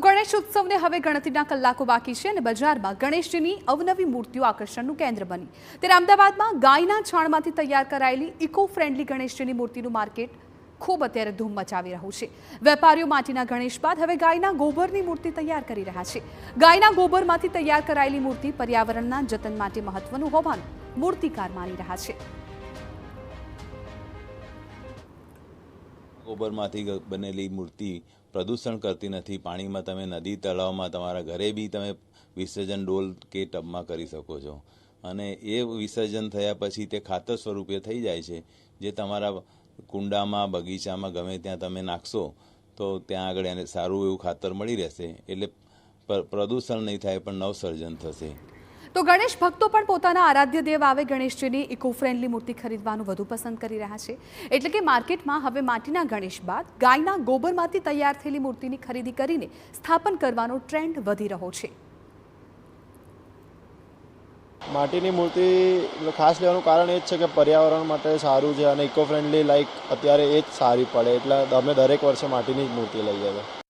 ગણેશ ઉત્સવને હવે ગણતરીના કલાકો બાકી છે અને બજારમાં ગણેશજીની અવનવી મૂર્તિઓ આકર્ષણનું કેન્દ્ર બની. ત્યારે અમદાવાદમાં ગાયના છાણમાંથી તૈયાર કરાયેલી ઇકો ફ્રેન્ડલી ગણેશજીની મૂર્તિનું માર્કેટ ખૂબ અત્યારે ધૂમ મચાવી રહ્યું છે. વેપારીઓ માટીના ગણેશ બાદ હવે ગાયના ગોબરની મૂર્તિ તૈયાર કરી રહ્યા છે. ગાયના ગોબરમાંથી તૈયાર કરાયેલી મૂર્તિ પર્યાવરણના જતન માટે મહત્વનું હોવાનું મૂર્તિકાર માની રહ્યા છે. ગોબરમાંથી બનેલી મૂર્તિ પ્રદૂષણ કરતી નથી. પાણીમાં તમે નદી તળાવમાં તમારા ઘરે બી તમે વિસર્જન ડોલ કે ટબમાં કરી શકો છો અને એ વિસર્જન થયા પછી તે ખાતર સ્વરૂપે થઈ જાય છે, જે તમારા કુંડામાં બગીચામાં ગમે ત્યાં તમે નાખશો તો ત્યાં આગળ એને સારું એવું ખાતર મળી રહેશે. એટલે પ્રદૂષણ નહીં થાય પણ નવસર્જન થશે. તો ગણેશ ભક્તો પણ પોતાના આરાધ્ય દેવ આવે ગણેશજીની ઇકો ફ્રેન્ડલી મૂર્તિ ખરીદવાનું વધુ પસંદ કરી રહ્યા છે. એટલે કે માર્કેટમાં હવે માટીના ગણેશ બાદ ગાયના ગોબરમાંથી તૈયાર થયેલી મૂર્તિની ખરીદી કરીને સ્થાપન કરવાનો ટ્રેન્ડ વધી રહ્યો છે. માટીની મૂર્તિ ખાસ લેવાનું કારણ એ જ છે કે પર્યાવરણ માટે સારું છે અને ઇકો ફ્રેન્ડલી અત્યારે એ જ સારી પડે, એટલે અમે દરેક વર્ષે માટીની જ મૂર્તિ લઈએ છીએ.